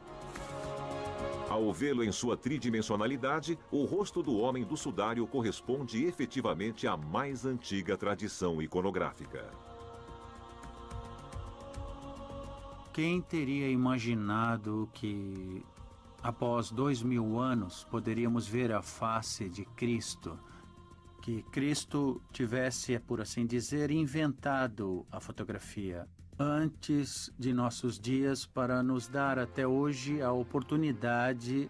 Ao vê-lo em sua tridimensionalidade, o rosto do homem do sudário corresponde efetivamente à mais antiga tradição iconográfica. Quem teria imaginado que, após 2000 anos, poderíamos ver a face de Cristo? Que Cristo tivesse, por assim dizer, inventado a fotografia antes de nossos dias para nos dar até hoje a oportunidade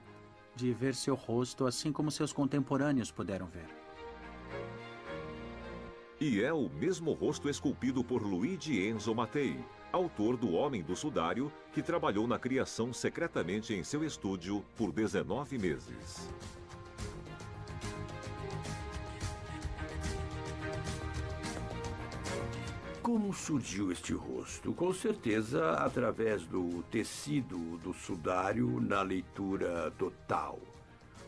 de ver seu rosto, assim como seus contemporâneos puderam ver. E é o mesmo rosto esculpido por Luigi Enzo Mattei, autor do Homem do Sudário, que trabalhou na criação secretamente em seu estúdio por 19 meses. Como surgiu este rosto? Com certeza através do tecido do sudário na leitura total.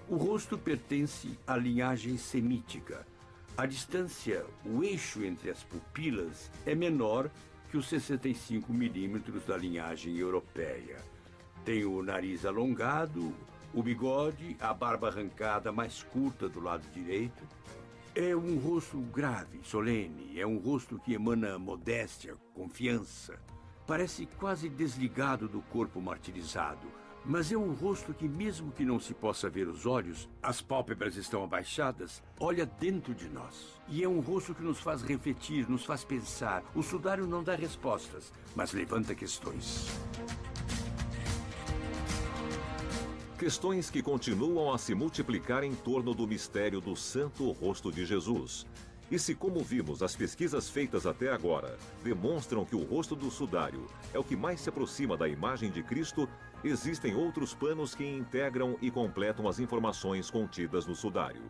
O rosto pertence à linhagem semítica. A distância, o eixo entre as pupilas é menor que os 65 milímetros da linhagem europeia. Tem o nariz alongado, o bigode, a barba arrancada mais curta do lado direito. É um rosto grave, solene. É um rosto que emana modéstia, confiança. Parece quase desligado do corpo martirizado. Mas é um rosto que, mesmo que não se possa ver os olhos, as pálpebras estão abaixadas, olha dentro de nós. E é um rosto que nos faz refletir, nos faz pensar. O sudário não dá respostas, mas levanta questões. Questões que continuam a se multiplicar em torno do mistério do Santo Rosto de Jesus. E se, como vimos, as pesquisas feitas até agora demonstram que o rosto do sudário é o que mais se aproxima da imagem de Cristo, existem outros panos que integram e completam as informações contidas no sudário.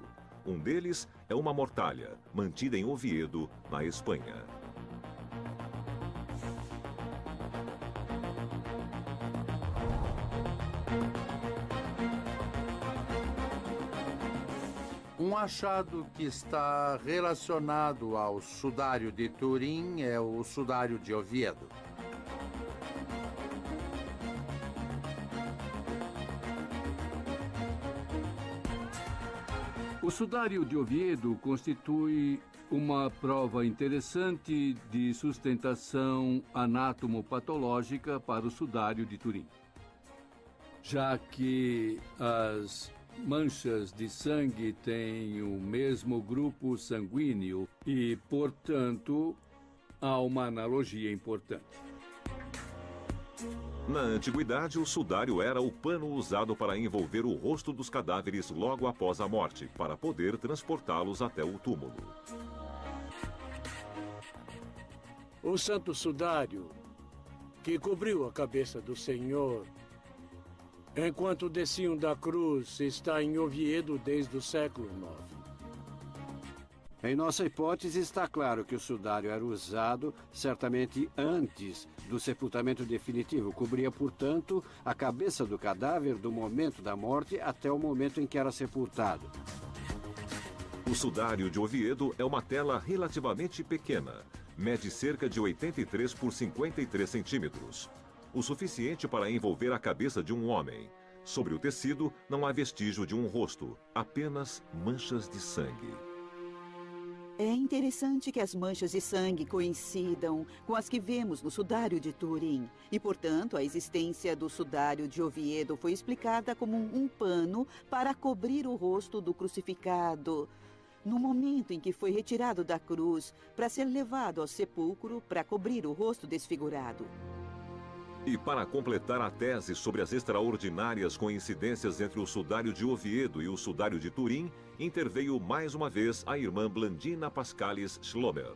Um deles é uma mortalha, mantida em Oviedo, na Espanha. Um achado que está relacionado ao sudário de Turim é o sudário de Oviedo. O sudário de Oviedo constitui uma prova interessante de sustentação anatomopatológica para o sudário de Turim, já que as manchas de sangue têm o mesmo grupo sanguíneo e, portanto, há uma analogia importante. Na antiguidade, o sudário era o pano usado para envolver o rosto dos cadáveres logo após a morte, para poder transportá-los até o túmulo. O santo sudário que cobriu a cabeça do Senhor enquanto desciam da cruz está em Oviedo desde o século IX. Em nossa hipótese, está claro que o sudário era usado certamente antes do sepultamento definitivo. Cobria, portanto, a cabeça do cadáver do momento da morte até o momento em que era sepultado. O sudário de Oviedo é uma tela relativamente pequena. Mede cerca de 83 por 53 centímetros. O suficiente para envolver a cabeça de um homem. Sobre o tecido, não há vestígio de um rosto, apenas manchas de sangue. É interessante que as manchas de sangue coincidam com as que vemos no sudário de Turim. E, portanto, a existência do sudário de Oviedo foi explicada como um pano para cobrir o rosto do crucificado, no momento em que foi retirado da cruz para ser levado ao sepulcro para cobrir o rosto desfigurado. E para completar a tese sobre as extraordinárias coincidências entre o sudário de Oviedo e o sudário de Turim, interveio mais uma vez a irmã Blandina Pascalis Schlomer.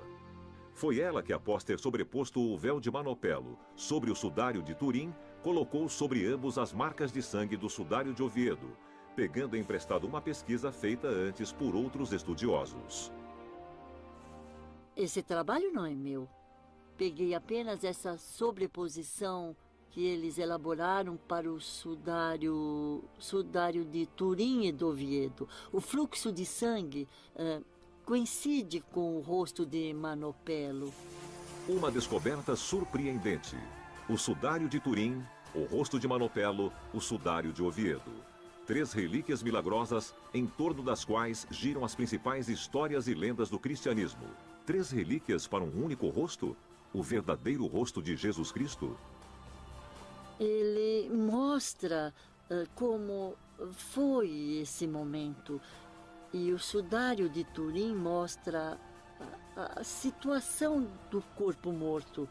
Foi ela que, após ter sobreposto o véu de Manopelo sobre o sudário de Turim, colocou sobre ambos as marcas de sangue do sudário de Oviedo, pegando emprestado uma pesquisa feita antes por outros estudiosos. Esse trabalho não é meu. Peguei apenas essa sobreposição que eles elaboraram para o sudário de Turim e de Oviedo. O fluxo de sangue coincide com o rosto de Manopelo. Uma descoberta surpreendente. O sudário de Turim, o rosto de Manopelo, o sudário de Oviedo. 3 relíquias milagrosas em torno das quais giram as principais histórias e lendas do cristianismo. 3 relíquias para um único rosto? O verdadeiro rosto de Jesus Cristo? Ele mostra como foi esse momento. E o sudário de Turim mostra a situação do corpo morto.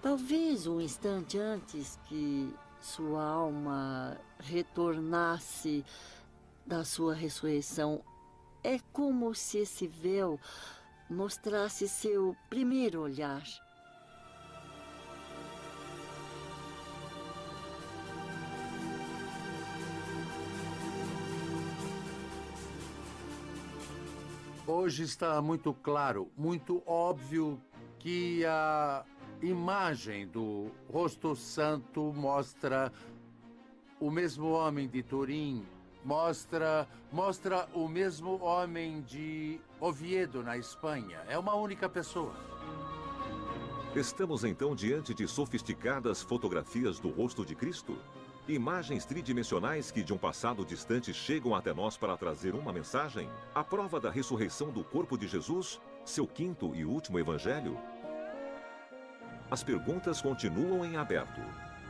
Talvez um instante antes que sua alma retornasse da sua ressurreição. É como se esse véu mostrasse seu primeiro olhar. Hoje está muito claro, muito óbvio que a imagem do rosto santo mostra o mesmo homem de Turim, mostra o mesmo homem de Oviedo, na Espanha. É uma única pessoa. Estamos então diante de sofisticadas fotografias do rosto de Cristo? Imagens tridimensionais que de um passado distante chegam até nós para trazer uma mensagem? A prova da ressurreição do corpo de Jesus? Seu quinto e último evangelho? As perguntas continuam em aberto.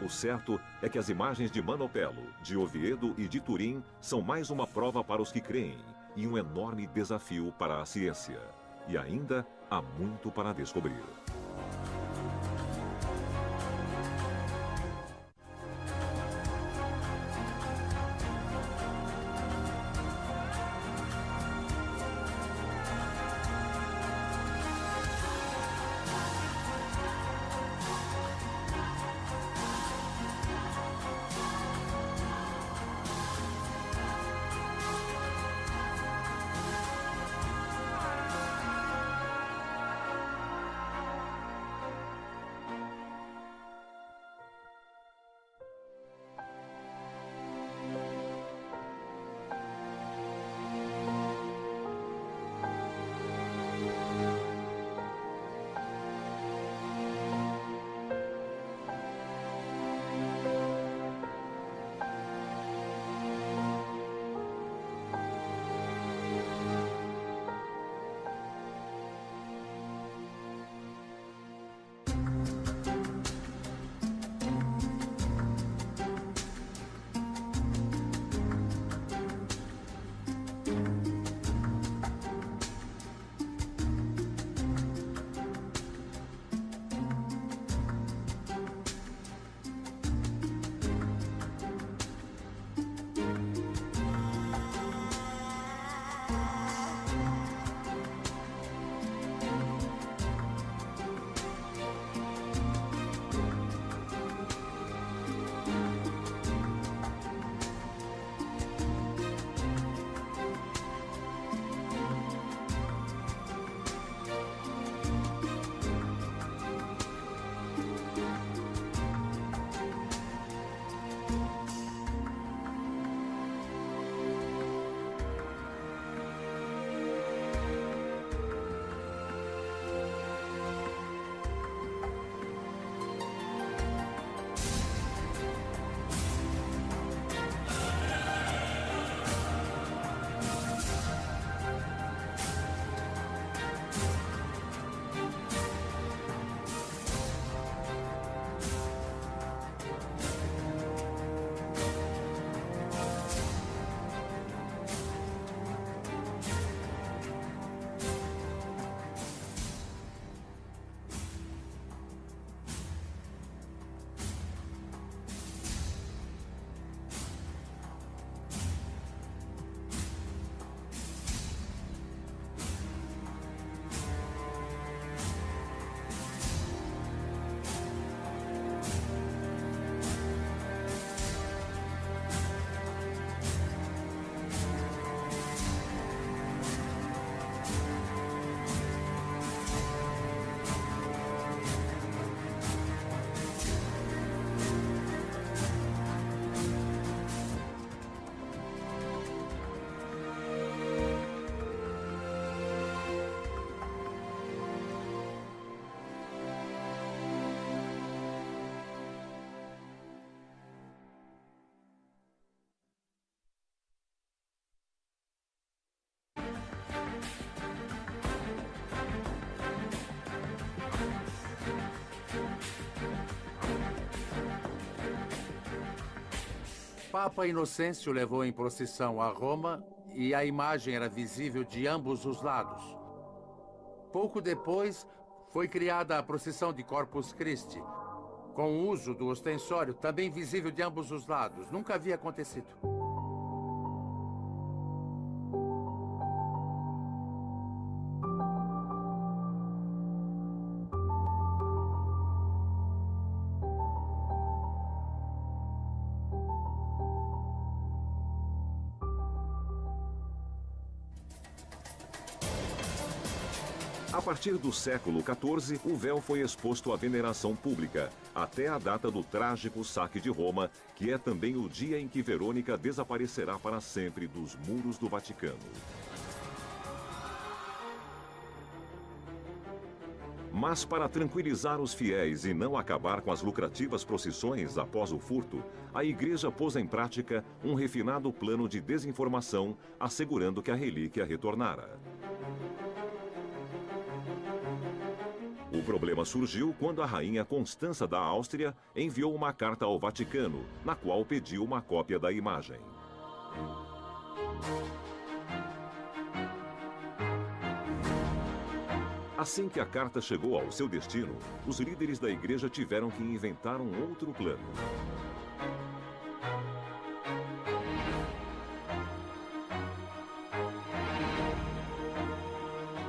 O certo é que as imagens de Manopelo, de Oviedo e de Turim são mais uma prova para os que creem e um enorme desafio para a ciência. E ainda há muito para descobrir. Papa Inocêncio levou em procissão a Roma e a imagem era visível de ambos os lados. Pouco depois, foi criada a procissão de Corpus Christi, com o uso do ostensório também visível de ambos os lados. Nunca havia acontecido. A partir do século XIV, o véu foi exposto à veneração pública, até a data do trágico saque de Roma, que é também o dia em que Verônica desaparecerá para sempre dos muros do Vaticano. Mas para tranquilizar os fiéis e não acabar com as lucrativas procissões após o furto, a igreja pôs em prática um refinado plano de desinformação, assegurando que a relíquia retornara. O problema surgiu quando a rainha Constança da Áustria enviou uma carta ao Vaticano, na qual pediu uma cópia da imagem. Assim que a carta chegou ao seu destino, os líderes da igreja tiveram que inventar um outro plano.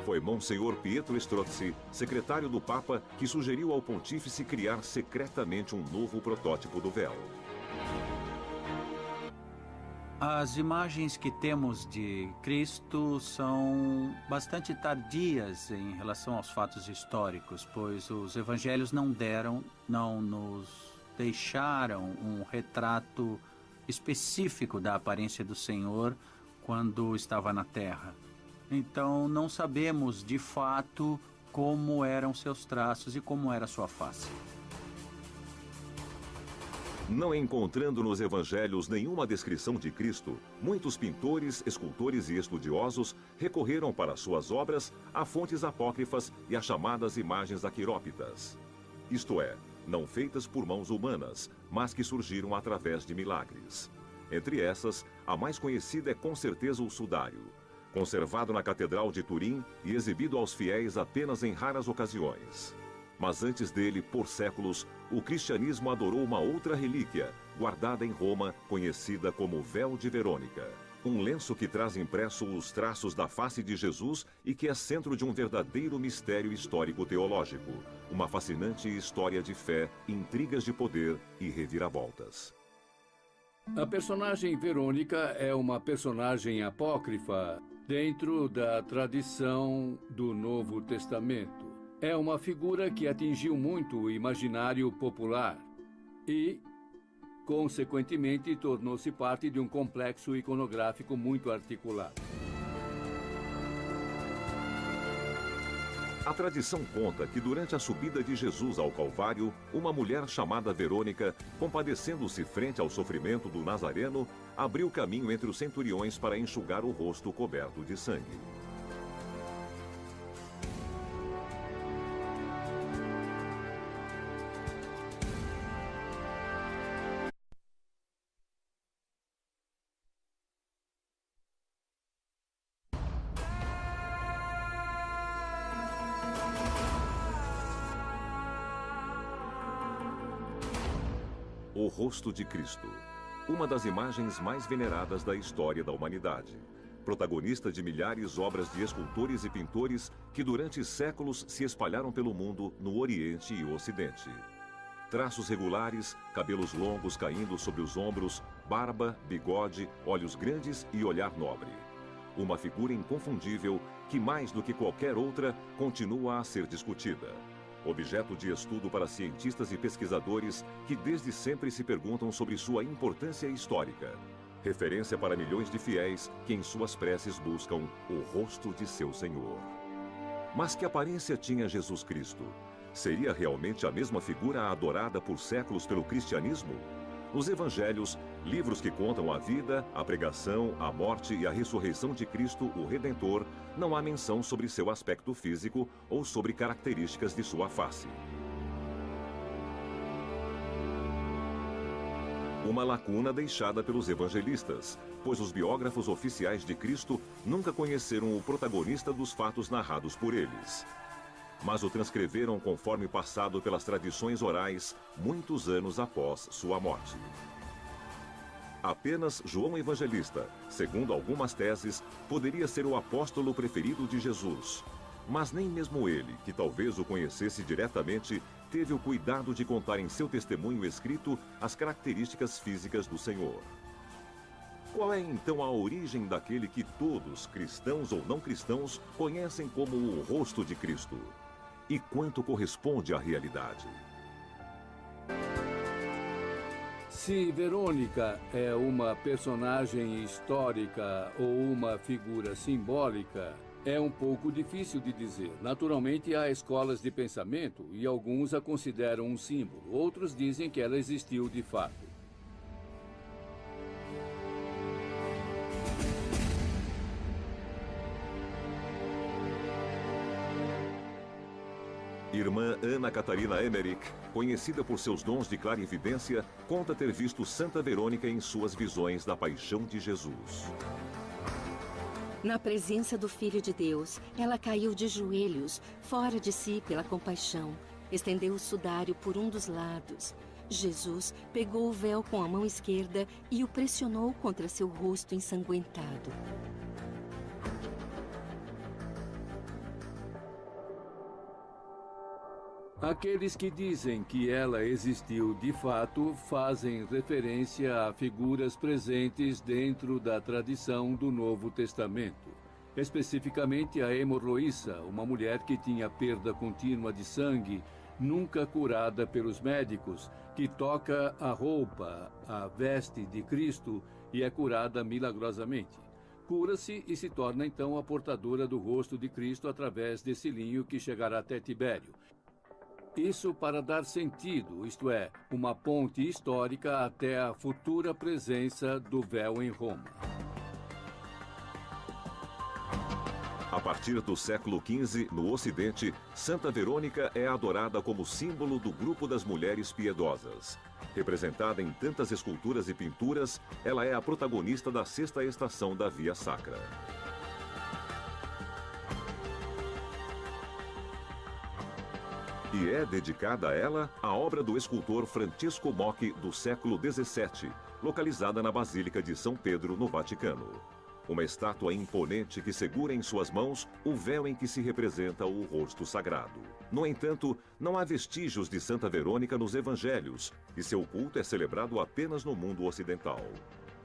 Foi Monsenhor Pietro Strozzi, secretário do Papa, que sugeriu ao pontífice criar secretamente um novo protótipo do véu. As imagens que temos de Cristo são bastante tardias em relação aos fatos históricos, pois os evangelhos não nos deixaram um retrato específico da aparência do Senhor quando estava na Terra. Então, não sabemos, de fato, como eram seus traços e como era sua face. Não encontrando nos evangelhos nenhuma descrição de Cristo, muitos pintores, escultores e estudiosos recorreram para suas obras a fontes apócrifas e a chamadas imagens aquerópitas. Isto é, não feitas por mãos humanas, mas que surgiram através de milagres. Entre essas, a mais conhecida é com certeza o sudário, conservado na Catedral de Turim e exibido aos fiéis apenas em raras ocasiões. Mas antes dele, por séculos, o cristianismo adorou uma outra relíquia, guardada em Roma, conhecida como Véu de Verônica. Um lenço que traz impresso os traços da face de Jesus e que é centro de um verdadeiro mistério histórico-teológico. Uma fascinante história de fé, intrigas de poder e reviravoltas. A personagem Verônica é uma personagem apócrifa dentro da tradição do Novo Testamento. É uma figura que atingiu muito o imaginário popular e, consequentemente, tornou-se parte de um complexo iconográfico muito articulado. A tradição conta que durante a subida de Jesus ao Calvário, uma mulher chamada Verônica, compadecendo-se frente ao sofrimento do Nazareno, abriu caminho entre os centuriões para enxugar o rosto coberto de sangue. O rosto de Cristo, uma das imagens mais veneradas da história da humanidade. Protagonista de milhares obras de escultores e pintores que durante séculos se espalharam pelo mundo no Oriente e Ocidente. Traços regulares, cabelos longos caindo sobre os ombros, barba, bigode, olhos grandes e olhar nobre. Uma figura inconfundível que, mais do que qualquer outra, continua a ser discutida. Objeto de estudo para cientistas e pesquisadores que desde sempre se perguntam sobre sua importância histórica. Referência para milhões de fiéis que em suas preces buscam o rosto de seu Senhor. Mas que aparência tinha Jesus Cristo? Seria realmente a mesma figura adorada por séculos pelo cristianismo? Nos evangelhos, livros que contam a vida, a pregação, a morte e a ressurreição de Cristo, o Redentor, não há menção sobre seu aspecto físico ou sobre características de sua face. Uma lacuna deixada pelos evangelistas, pois os biógrafos oficiais de Cristo nunca conheceram o protagonista dos fatos narrados por eles. Mas o transcreveram conforme passado pelas tradições orais, muitos anos após sua morte. Apenas João Evangelista, segundo algumas teses, poderia ser o apóstolo preferido de Jesus. Mas nem mesmo ele, que talvez o conhecesse diretamente, teve o cuidado de contar em seu testemunho escrito as características físicas do Senhor. Qual é então a origem daquele que todos, cristãos ou não cristãos, conhecem como o rosto de Cristo? E quanto corresponde à realidade? Se Verônica é uma personagem histórica ou uma figura simbólica, é um pouco difícil de dizer. Naturalmente, há escolas de pensamento e alguns a consideram um símbolo. Outros dizem que ela existiu de fato. Irmã Ana Catarina Emmerich, conhecida por seus dons de clarividência, conta ter visto Santa Verônica em suas visões da paixão de Jesus. Na presença do Filho de Deus, ela caiu de joelhos, fora de si pela compaixão. Estendeu o sudário por um dos lados. Jesus pegou o véu com a mão esquerda e o pressionou contra seu rosto ensanguentado. Aqueles que dizem que ela existiu de fato fazem referência a figuras presentes dentro da tradição do Novo Testamento. Especificamente a hemorroíça, uma mulher que tinha perda contínua de sangue, nunca curada pelos médicos, que toca a roupa, a veste de Cristo e é curada milagrosamente. Cura-se e se torna então a portadora do rosto de Cristo através desse linho que chegará até Tibério. Isso para dar sentido, isto é, uma ponte histórica até a futura presença do véu em Roma. A partir do século XV, no Ocidente, Santa Verônica é adorada como símbolo do grupo das mulheres piedosas. Representada em tantas esculturas e pinturas, ela é a protagonista da sexta estação da Via Sacra. E é dedicada a ela a obra do escultor Francesco Mocchi do século XVII, localizada na Basílica de São Pedro, no Vaticano. Uma estátua imponente que segura em suas mãos o véu em que se representa o rosto sagrado. No entanto, não há vestígios de Santa Verônica nos evangelhos, e seu culto é celebrado apenas no mundo ocidental.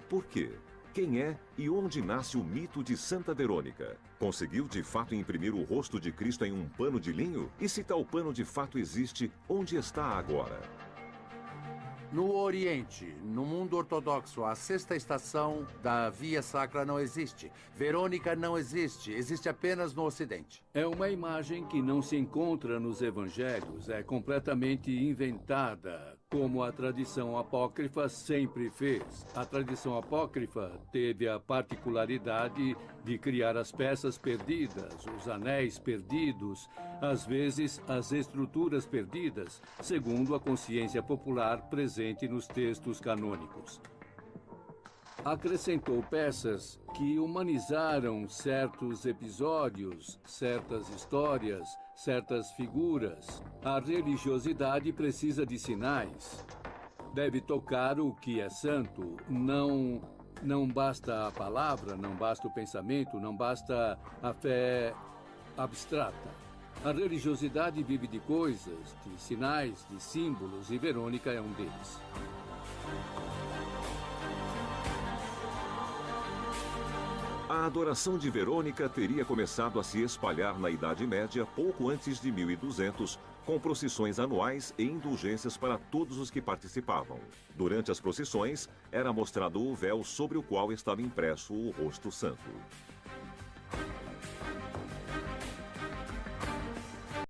Por quê? Quem é e onde nasce o mito de Santa Verônica? Conseguiu de fato imprimir o rosto de Cristo em um pano de linho? E se tal pano de fato existe, onde está agora? No Oriente, no mundo ortodoxo, a sexta estação da Via Sacra não existe. Verônica não existe, existe apenas no Ocidente. É uma imagem que não se encontra nos evangelhos, é completamente inventada, como a tradição apócrifa sempre fez. A tradição apócrifa teve a particularidade de criar as peças perdidas, os anéis perdidos, às vezes as estruturas perdidas, segundo a consciência popular presente nos textos canônicos. Acrescentou peças que humanizaram certos episódios, certas histórias, certas figuras. A religiosidade precisa de sinais. Deve tocar o que é santo. Não basta a palavra, não basta o pensamento, não basta a fé abstrata. A religiosidade vive de coisas, de sinais, de símbolos, e Verônica é um deles. A adoração de Verônica teria começado a se espalhar na Idade Média pouco antes de 1200, com procissões anuais e indulgências para todos os que participavam. Durante as procissões, era mostrado o véu sobre o qual estava impresso o rosto santo.